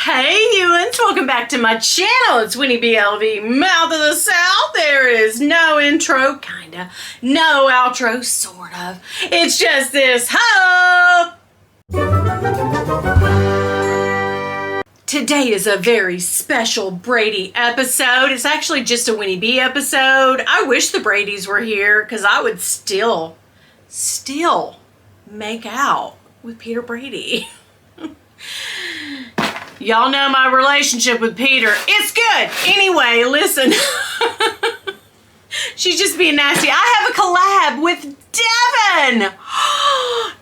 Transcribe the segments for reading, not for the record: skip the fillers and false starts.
Hey humans, welcome back to my channel. It's Winnie BLV, Mouth of the South. There is no intro, kinda, no outro, sort of. It's just this ho! Today is a very special Brady episode. It's actually just a Winnie B episode. I wish the Bradys were here because I would still make out with Peter Brady. Y'all know my relationship with Peter. It's good. Anyway, listen. She's just being nasty. I have a collab with Devin.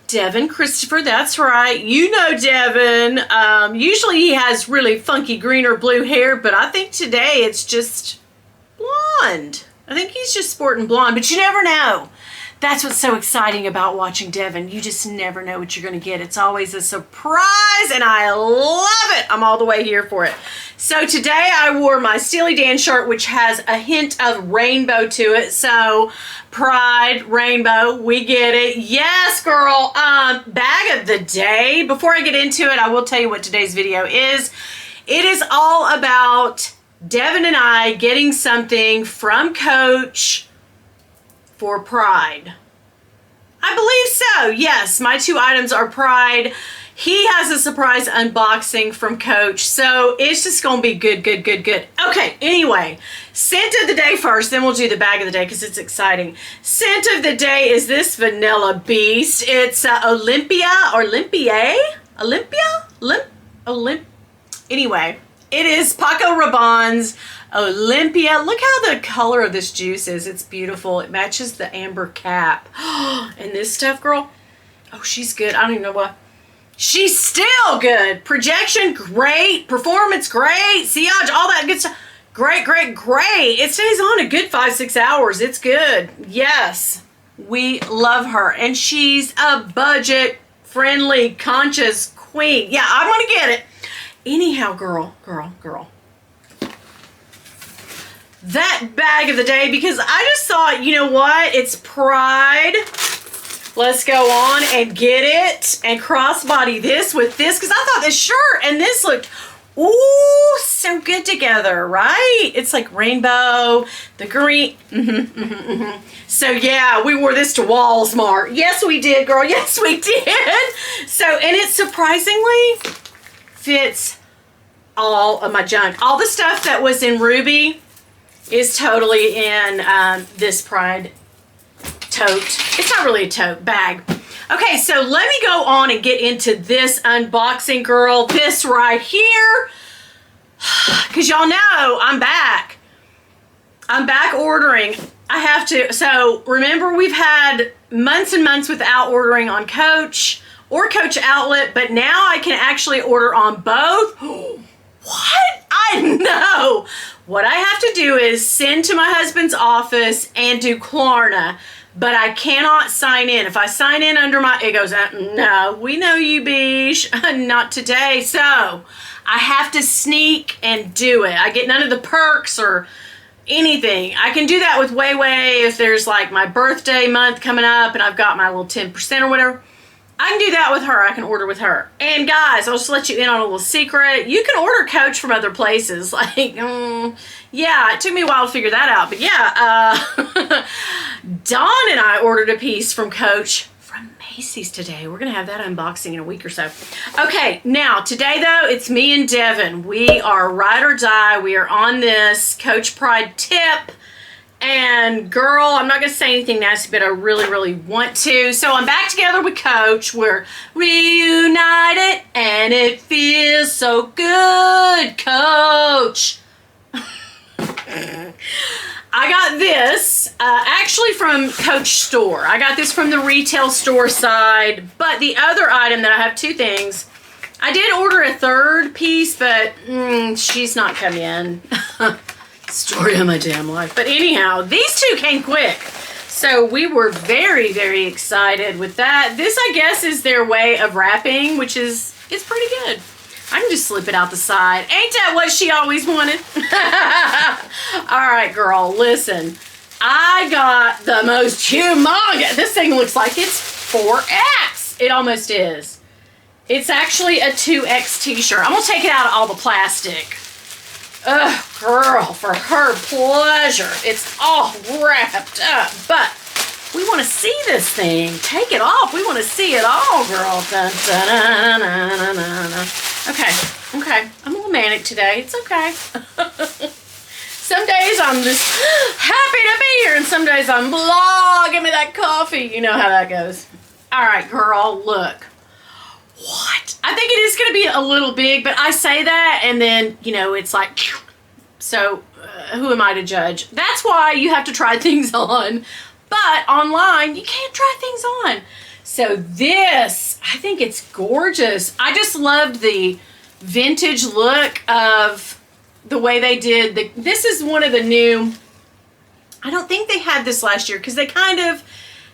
Devin Christopher, that's right. You know Devin. Usually he has really funky green or blue hair, but I think today it's just blonde. I think he's just sporting blonde, but you never know. That's what's so exciting about watching Devin. You just never know what you're going to get. It's always a surprise, and I love it. I'm all the way here for it. So today I wore my Steely Dan shirt, which has a hint of rainbow to it. So pride, rainbow, we get it. Yes, girl. Bag of the day. Before I get into it, I will tell you what today's video is. It is all about Devin and I getting something from Coach for Pride. I believe so. Yes, my two items are Pride. He has a surprise unboxing from Coach, so it's just gonna be good. Okay, anyway, scent of the day first, then we'll do the bag of the day because it's exciting. Scent of the day is this vanilla beast. It's Anyway, it is Paco Rabanne's Olympia. Look how the color of this juice is. It's beautiful. It matches the amber cap. And this stuff, girl, oh, she's good. I don't even know what. She's still good. Projection, great. Performance, great. Sillage, all that good stuff. Great. It stays on a good 5-6 hours. It's good. Yes, we love her. And she's a budget-friendly, conscious queen. Yeah, I want to get it. Anyhow, girl. That bag of the day, because I just thought, you know what? It's Pride. Let's go on and get it and crossbody this with this, because I thought this shirt and this looked, ooh, so good together, right? It's like rainbow, the green. So yeah, we wore this to Walmart. Yes, we did, girl. Yes, we did. So, and it surprisingly fits all of my junk. All the stuff that was in Ruby is totally in this Pride tote. It's not really a tote, bag. Okay, so let me go on and get into this unboxing, girl. This right here. Because y'all know I'm back. I'm back ordering. I have to. So remember, we've had months and months without ordering on Coach or Coach Outlet, but now I can actually order on both. What? I know. What I have to do is send to my husband's office and do Klarna, but I cannot sign in. If I sign in under my, it goes, no, we know you, Beesh. Not today. So I have to sneak and do it. I get none of the perks or anything. I can do that with Wayway if there's like my birthday month coming up and I've got my little 10% or whatever. I can do that with her. I can order with her. And guys, I'll just let you in on a little secret. You can order Coach from other places. Like, yeah, it took me a while to figure that out. But yeah, Dawn and I ordered a piece from Coach from Macy's today. We're going to have that unboxing in a week or so. Okay, now today though, it's me and Devin. We are ride or die. We are on this Coach Pride tip. And girl, I'm not going to say anything nasty, but I really want to. So I'm back together with Coach. We're reunited and it feels so good, Coach. I got this actually from Coach store. I got this from the retail store side. But the other item that I have two things. I did order a third piece, but she's not come in. Story of my damn life. But anyhow, these two came quick. So we were very excited with that. This, I guess, is their way of wrapping, which is pretty good. I can just slip it out the side. Ain't that what she always wanted? All right, girl, listen. I got the most humongous. This thing looks like it's 4X. It almost is. It's actually a 2X t-shirt. I'm gonna take it out of all the plastic. Ugh, girl, for her pleasure. It's all wrapped up, but we want to see this thing. Take it off. We want to see it all, girl. Dun, dun, dun, dun, dun, dun, dun. Okay. I'm a little manic today. It's okay. Some days I'm just happy to be here, and some days I'm blah, give me that coffee. You know how that goes. All right, girl, look. What? I think it is going to be a little big, but I say that, and then, you know, it's like, so who am I to judge? That's why you have to try things on. But online, you can't try things on. So this, I think it's gorgeous. I just loved the vintage look of the way they did. This is one of the new, I don't think they had this last year because they kind of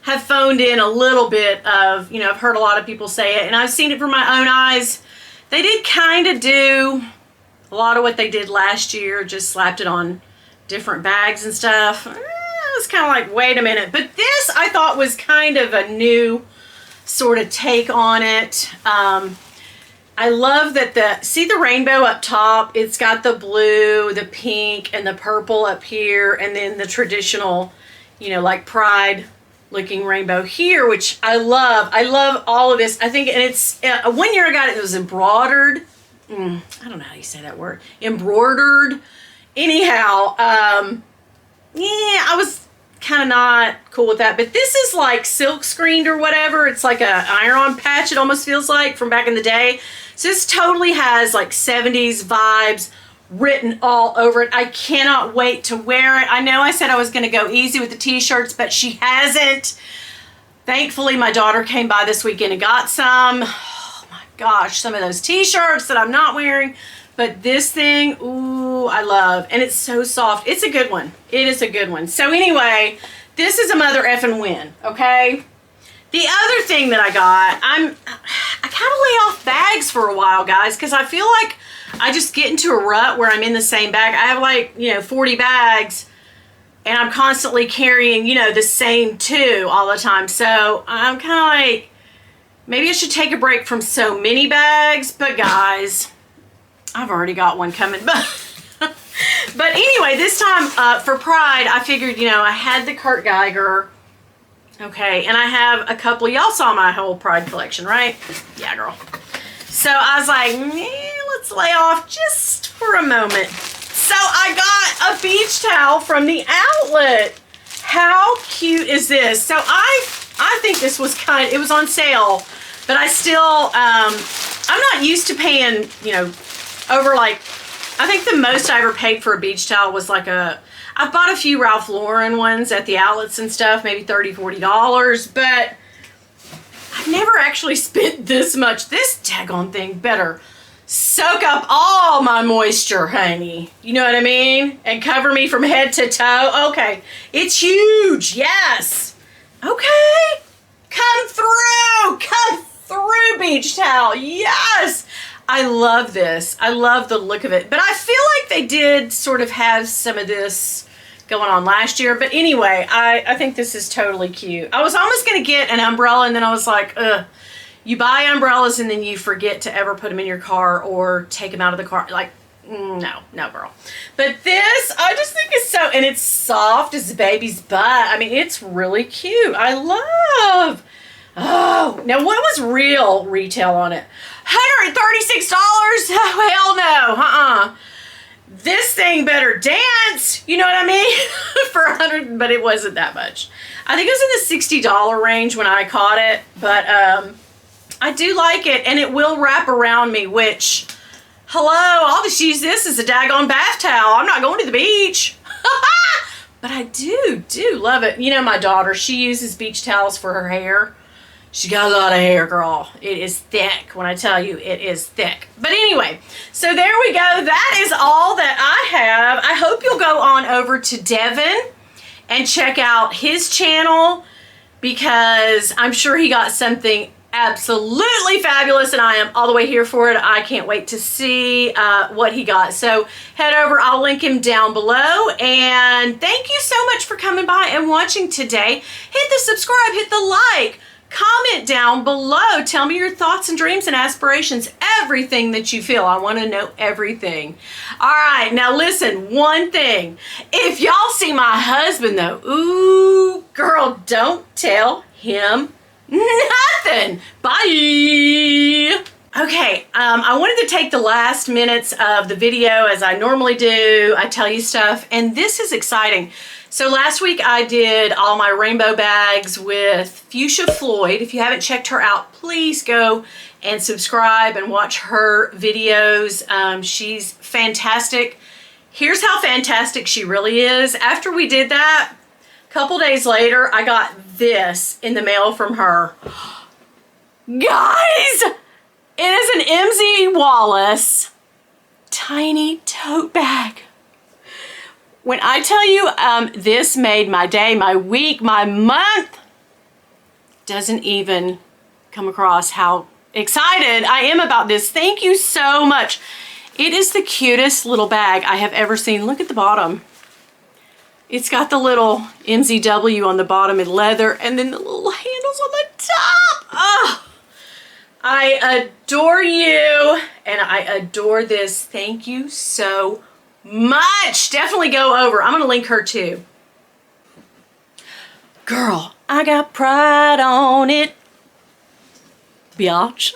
have phoned in a little bit of, you know, I've heard a lot of people say it and I've seen it from my own eyes. They did kind of do a lot of what they did last year, just slapped it on different bags and stuff. It's kind of like, wait a minute. But this I thought was kind of a new sort of take on it. I love that see the rainbow up top? It's got the blue, the pink, and the purple up here, and then the traditional, you know, like pride looking rainbow here, which I love. I love all of this. I think, and it's, 1 year I got it, it was embroidered. I don't know how you say that word. Embroidered. Anyhow, yeah, I was kind of not cool with that, but this is like silk screened or whatever. It's like a iron-on patch, it almost feels like, from back in the day. So this totally has like 70s vibes written all over it. I cannot wait to wear it. I know I said I was going to go easy with the t-shirts, but she hasn't. Thankfully, my daughter came by this weekend and got some. Oh my gosh, some of those t-shirts that I'm not wearing. But this thing, ooh, I love. And it's so soft. It's a good one. It is a good one. So anyway, this is a mother effing win, okay? The other thing that I got, I kind of lay off bags for a while, guys, because I feel like I just get into a rut where I'm in the same bag. I have like, you know, 40 bags, and I'm constantly carrying, you know, the same 2 all the time. So I'm kind of like, maybe I should take a break from so many bags, but guys, I've already got one coming. But anyway, this time for Pride, I figured, you know, I had the Kurt Geiger. Okay, and I have a couple. Y'all saw my whole Pride collection, right? Yeah, girl. So I was like, let's lay off just for a moment. So I got a beach towel from the outlet. How cute is this? So I think this was it was on sale, but I still, I'm not used to paying, you know, over like, I think the most I ever paid for a beach towel was like I've bought a few Ralph Lauren ones at the outlets and stuff, maybe $30, $40, but I've never actually spent this much. This daggone thing better soak up all my moisture, honey. You know what I mean? And cover me from head to toe. Okay, it's huge, yes. Okay, come through beach towel, yes. I love this. I love the look of it. But I feel like they did sort of have some of this going on last year. But anyway, I think this is totally cute. I was almost going to get an umbrella, and then I was like, ugh. You buy umbrellas and then you forget to ever put them in your car or take them out of the car. Like, no, girl. But this, I just think is so, and it's soft as a baby's butt. I mean, it's really cute. I love. Oh, now what was real retail on it? $136? Oh, hell no. This thing better dance. You know what I mean? For $100, but it wasn't that much. I think it was in the $60 range when I caught it, but I do like it, and it will wrap around me, which, hello, I'll just use this as a daggone bath towel. I'm not going to the beach. But I do love it. You know, my daughter, she uses beach towels for her hair. She got a lot of hair, girl. It is thick. When I tell you, it is thick. But anyway, so there we go. That is all that I have. I hope you'll go on over to Devin and check out his channel, because I'm sure he got something absolutely fabulous, and I am all the way here for it. I can't wait to see what he got. So head over. I'll link him down below. And thank you so much for coming by and watching today. Hit the subscribe, hit the like. Comment down below. Tell me your thoughts and dreams and aspirations. Everything that you feel. I want to know everything. All right, now listen, one thing. If y'all see my husband though, ooh, girl, don't tell him nothing. Bye. Okay, I wanted to take the last minutes of the video as I normally do. I tell you stuff, and this is exciting. So last week I did all my rainbow bags with Fuchsia Floyd. If you haven't checked her out, please go and subscribe and watch her videos. She's fantastic. Here's how fantastic she really is. After we did that, a couple days later, I got this in the mail from her. Guys! It is an MZ Wallace tiny tote bag. When I tell you this made my day, my week, my month, doesn't even come across how excited I am about this. Thank you so much. It is the cutest little bag I have ever seen. Look at the bottom. It's got the little MZW on the bottom in leather and then the little handles on the top. Oh. I adore you and I adore this. Thank you so much. Definitely go over. I'm going to link her too. Girl, I got pride on it. Biatch.